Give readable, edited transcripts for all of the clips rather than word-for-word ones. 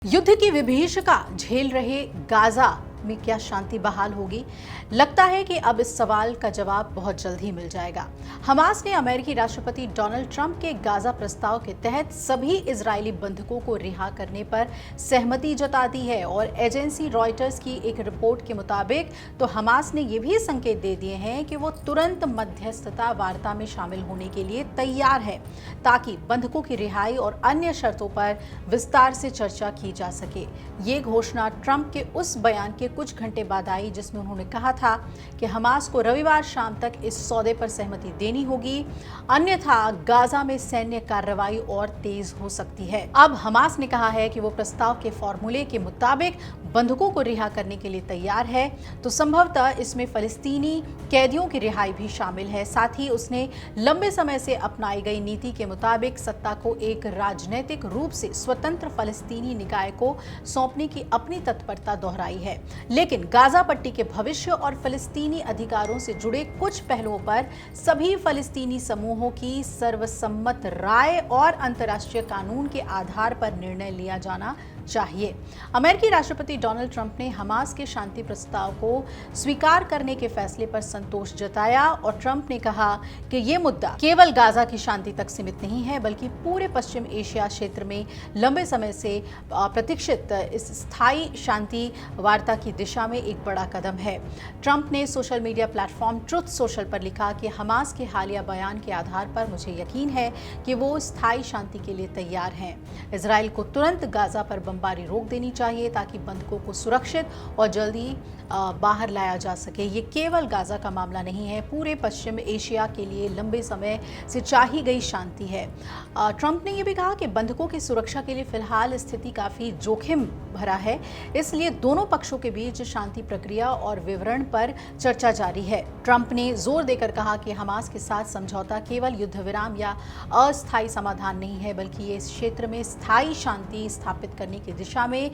युद्ध की विभीषिका झेल रहे गाजा में क्या शांति बहाल होगी? लगता है कि अब इस सवाल का जवाब बहुत जल्द ही मिल जाएगा। हमास ने अमेरिकी राष्ट्रपति डोनाल्ड ट्रंप के गाजा प्रस्ताव के तहत सभी इजरायली बंधकों को रिहा करने पर सहमति जता दी है और एजेंसी रॉयटर्स की एक रिपोर्ट के मुताबिक तो हमास ने ये भी संकेत दे दिए हैं कि वो तुरंत मध्यस्थता वार्ता में शामिल होने के लिए तैयार है ताकि बंधकों की रिहाई और अन्य शर्तों पर विस्तार से चर्चा की जा सके। ये घोषणा ट्रंप के उस बयान के कुछ घंटे बाद आई जिसमें उन्होंने कहा था कि हमास को रविवार शाम तक इस सौदे पर सहमति देनी होगी, अन्यथा गाजा में सैन्य कार्रवाई और तेज हो सकती है। अब हमास ने कहा है कि वो प्रस्ताव के फॉर्मूले के मुताबिक बंधकों को रिहा करने के लिए तैयार है, तो संभवतः इसमें फलस्तीनी कैदियों की रिहाई भी शामिल है। साथ ही उसने लंबे समय से अपनाई गई नीति के मुताबिक सत्ता को एक राजनीतिक रूप से स्वतंत्र फलस्तीनी निकाय को सौंपने की अपनी तत्परता दोहराई है। लेकिन गाजा पट्टी के भविष्य और फलस्तीनी अधिकारों से जुड़े कुछ पहलुओं पर सभी फलस्तीनी समूहों की सर्वसम्मत राय और अंतर्राष्ट्रीय कानून के आधार पर निर्णय लिया जाना चाहिए। अमेरिकी राष्ट्रपति डोनाल्ड ट्रंप ने हमास के शांति प्रस्ताव को स्वीकार करने के फैसले पर संतोष जताया और ट्रंप ने कहा कि यह मुद्दा केवल गाजा की शांति तक सीमित नहीं है बल्कि पूरे पश्चिम एशिया क्षेत्र में लंबे समय से प्रतीक्षित इस स्थायी शांति वार्ता की दिशा में एक बड़ा कदम है। ट्रंप ने social media platform truth social पर लिखा कि हमास के हालिया बयान के आधार पर मुझे यकीन है कि वो स्थायी शांति के लिए तैयार हैं। इजराइल को तुरंत गाजा पर बमबारी रोक देनी चाहिए ताकि बंधकों को सुरक्षित और जल्दी बाहर लाया जा सके। ये केवल गाजा का मामला नहीं है, पूरे पश्चिम एशिया के लिए लंबे समय से चाही गई शांति है। ट्रंप ने यह भी कहा कि बंधकों की सुरक्षा के लिए फिलहाल स्थिति काफी जोखिम भरा है, इसलिए दोनों पक्षों के बीच शांति प्रक्रिया और विवरण पर चर्चा जारी है। ट्रंप ने जोर देकर कहा कि हमास के साथ समझौता केवल युद्ध विराम या अस्थायी समाधान नहीं है बल्कि ये इस क्षेत्र में स्थायी शांति स्थापित करने की दिशा में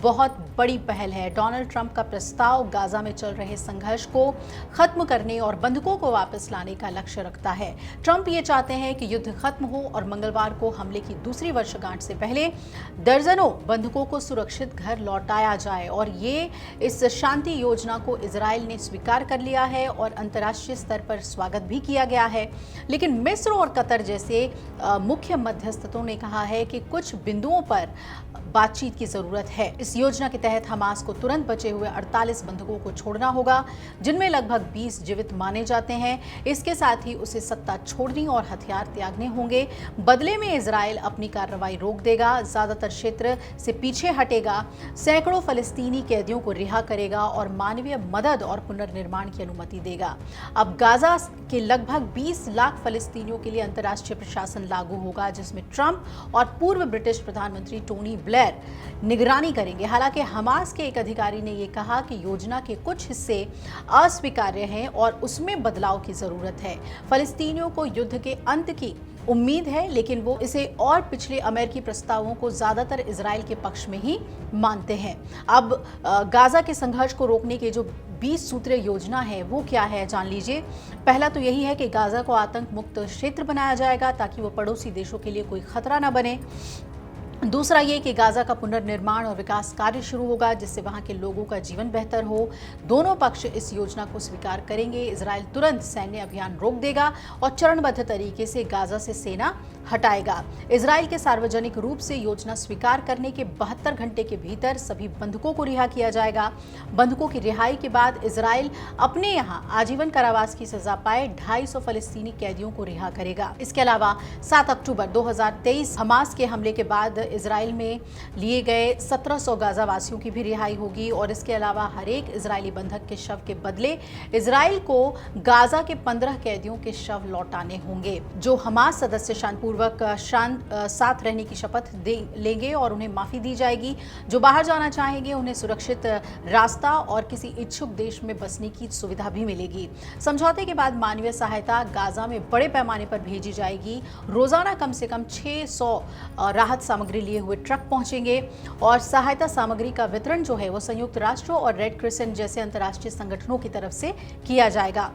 बहुत बड़ी पहल है। डोनाल्ड ट्रंप का प्रस्ताव गाजा में चल रहे संघर्ष को खत्म करने और बंधकों को वापस लाने का लक्ष्य रखता है। ट्रंप ये चाहते हैं कि युद्ध खत्म हो और मंगलवार को हमले की दूसरी वर्षगांठ से पहले दर्जनों बंधकों को सुरक्षित घर लौटाया जाए और ये इस शांति योजना को इजराइल ने स्वीकार कर लिया है और अंतर्राष्ट्रीय स्तर पर स्वागत भी किया गया है। लेकिन मिस्र और कतर जैसे मुख्य मध्यस्थों ने कहा है कि कुछ बिंदुओं पर बातचीत की जरूरत है। इस योजना के तहत हमास को तुरंत बचे हुए 48 बंधकों को छोड़ना होगा, जिनमें लगभग 20 जीवित माने जाते हैं। इसके साथ ही उसे सत्ता छोड़नी और हथियार त्यागने होंगे। बदले में इजराइल अपनी कार्रवाई रोक देगा, ज्यादातर क्षेत्र से पीछे हटेगा, सैकड़ों फलस्तीनी कैदियों को रिहा करेगा और मानवीय मदद और पुनर्निर्माण की अनुमति देगा। अब गाजा के लगभग 20 लाख फलस्तीनियों के लिए अंतर्राष्ट्रीय प्रशासन लागू होगा, जिसमें ट्रंप और पूर्व ब्रिटिश प्रधानमंत्री टोनी ब्लेयर निगरानी करेंगे। हालांकि हमास के एक अधिकारी ने यह कहा कि योजना के कुछ हिस्से अस्वीकार्य हैं और उसमें बदलाव की जरूरत है। फलस्तीनियों को युद्ध के अंत की उम्मीद है, लेकिन वो इसे और पिछले अमेरिकी प्रस्तावों को ज्यादातर इजराइल के पक्ष में ही मानते हैं। अब गाजा के संघर्ष को रोकने के जो 20 सूत्रीय योजना है वो क्या है, जान लीजिए। पहला तो यही है कि गाजा को आतंक मुक्त क्षेत्र बनाया जाएगा ताकि वो पड़ोसी देशों के लिए कोई खतरा न बने। दूसरा ये कि गाजा का पुनर्निर्माण और विकास कार्य शुरू होगा जिससे वहां के लोगों का जीवन बेहतर हो। दोनों पक्ष इस योजना को स्वीकार करेंगे। इजराइल तुरंत सैन्य अभियान रोक देगा और चरणबद्ध तरीके से गाजा से सेना हटाएगा। इजराइल के सार्वजनिक रूप से योजना स्वीकार करने के 72 घंटे के भीतर सभी बंधकों को रिहा किया जाएगा। बंधकों की रिहाई के बाद इजराइल अपने यहाँ आजीवन कारावास की सजा पाए 250 फलस्तीनी कैदियों को रिहा करेगा। इसके अलावा 7 अक्टूबर 2023 हमास के हमले के बाद इजराइल में लिए गए 1700 गाजा वासियों की भी रिहाई होगी और इसके अलावा हर एक इजरायली बंधक के शव के बदले इजराइल को गाजा के 15 कैदियों के शव लौटाने होंगे। जो हमास सदस्य शांतिपूर्वक साथ रहने की शपथ लेंगे और उन्हें माफी दी जाएगी। जो बाहर जाना चाहेंगे उन्हें सुरक्षित रास्ता और किसी इच्छुक देश में बसने की सुविधा भी मिलेगी। समझौते के बाद मानवीय सहायता गाजा में बड़े पैमाने पर भेजी जाएगी। रोजाना कम से कम 600 राहत सामग्री लिए हुए ट्रक पहुंचेंगे और सहायता सामग्री का वितरण जो है वो संयुक्त राष्ट्र और रेड क्रिसेंट जैसे अंतर्राष्ट्रीय संगठनों की तरफ से किया जाएगा।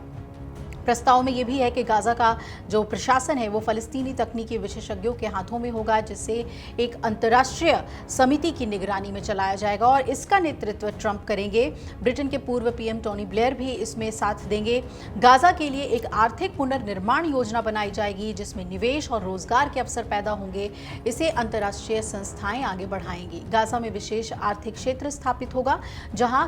प्रस्ताव में ये भी है कि गाजा का जो प्रशासन है वो फ़लस्तीनी तकनीकी विशेषज्ञों के हाथों में होगा, जिसे एक अंतर्राष्ट्रीय समिति की निगरानी में चलाया जाएगा और इसका नेतृत्व ट्रंप करेंगे। ब्रिटेन के पूर्व पीएम टोनी ब्लेयर भी इसमें साथ देंगे। गाजा के लिए एक आर्थिक पुनर्निर्माण योजना बनाई जाएगी जिसमें निवेश और रोजगार के अवसर पैदा होंगे। इसे अंतर्राष्ट्रीय संस्थाएं आगे बढ़ाएंगी। गाजा में विशेष आर्थिक क्षेत्र स्थापित होगा जहां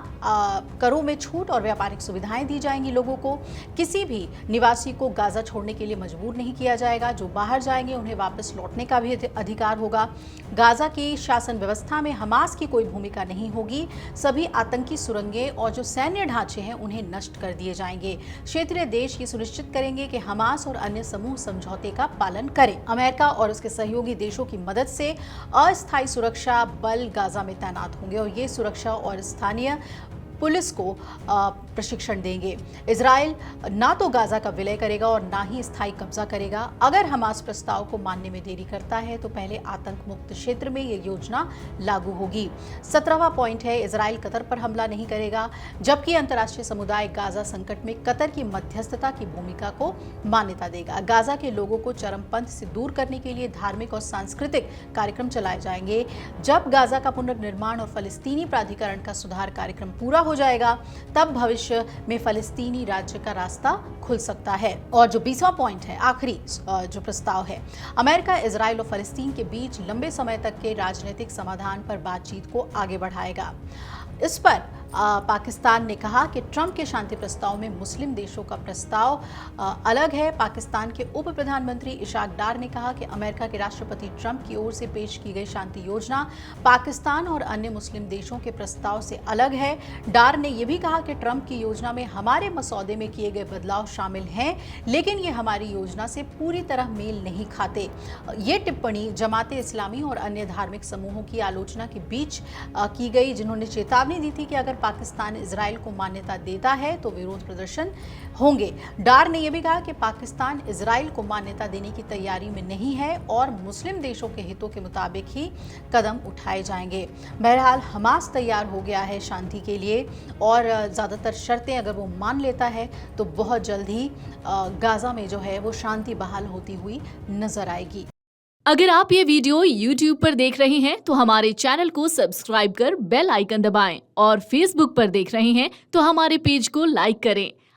करों में छूट और व्यापारिक सुविधाएं दी जाएंगी। लोगों को किसी भी निवासी को गाजा छोड़ने के लिए मजबूर नहीं किया जाएगा। जो बाहर जाएंगे उन्हें वापस लौटने का भी अधिकार होगा। गाजा की शासन व्यवस्था में हमास की कोई भूमिका नहीं होगी। सभी आतंकी सुरंगें और जो सैन्य ढांचे हैं उन्हें नष्ट कर दिए जाएंगे। क्षेत्रीय देश ये सुनिश्चित करेंगे कि हमास और अन्य समूह समझौते का पालन करें। अमेरिका और उसके सहयोगी देशों की मदद से अस्थायी सुरक्षा बल गाजा में तैनात होंगे और ये सुरक्षा और स्थानीय पुलिस को प्रशिक्षण देंगे। इजराइल ना तो गाजा का विलय करेगा और ना ही स्थायी कब्जा करेगा। अगर हमास प्रस्ताव को मानने में देरी करता है तो पहले आतंक मुक्त क्षेत्र में ये योजना लागू होगी। 17वां पॉइंट है, इजराइल कतर पर हमला नहीं करेगा, जबकि अंतर्राष्ट्रीय समुदाय गाजा संकट में कतर की मध्यस्थता की भूमिका को मान्यता देगा। गाजा के लोगों को चरमपंथ से दूर करने के लिए धार्मिक और सांस्कृतिक कार्यक्रम चलाए जाएंगे। जब गाजा का पुनर्निर्माण और फलस्तीनी प्राधिकरण का सुधार कार्यक्रम पूरा हो जाएगा तब भविष्य में फलस्तीनी राज्य का रास्ता खुल सकता है। और जो 20वां पॉइंट है, आखिरी जो प्रस्ताव है, अमेरिका इजराइल और फलस्तीन के बीच लंबे समय तक के राजनीतिक समाधान पर बातचीत को आगे बढ़ाएगा। इस पर पाकिस्तान ने कहा कि ट्रंप के शांति प्रस्ताव में मुस्लिम देशों का प्रस्ताव अलग है। पाकिस्तान के उप प्रधानमंत्री इशाक डार ने कहा कि अमेरिका के राष्ट्रपति ट्रंप की ओर से पेश की गई शांति योजना पाकिस्तान और अन्य मुस्लिम देशों के प्रस्ताव से अलग है। डार ने यह भी कहा कि ट्रंप की योजना में हमारे मसौदे में किए गए बदलाव शामिल हैं, लेकिन ये हमारी योजना से पूरी तरह मेल नहीं खाते। ये टिप्पणी जमाते इस्लामी और अन्य धार्मिक समूहों की आलोचना के बीच की गई, जिन्होंने चेतावनी दी थी कि अगर पाकिस्तान इजराइल को मान्यता देता है तो विरोध प्रदर्शन होंगे। डार ने यह भी कहा कि पाकिस्तान इजराइल को मान्यता देने की तैयारी में नहीं है और मुस्लिम देशों के हितों के मुताबिक ही कदम उठाए जाएंगे। बहरहाल हमास तैयार हो गया है शांति के लिए और ज़्यादातर शर्तें अगर वो मान लेता है तो बहुत जल्द ही गाजा में जो है वो शांति बहाल होती हुई नजर आएगी। अगर आप ये वीडियो YouTube पर देख रहे हैं तो हमारे चैनल को सब्सक्राइब कर बेल आइकन दबाएं और Facebook पर देख रहे हैं तो हमारे पेज को लाइक करें।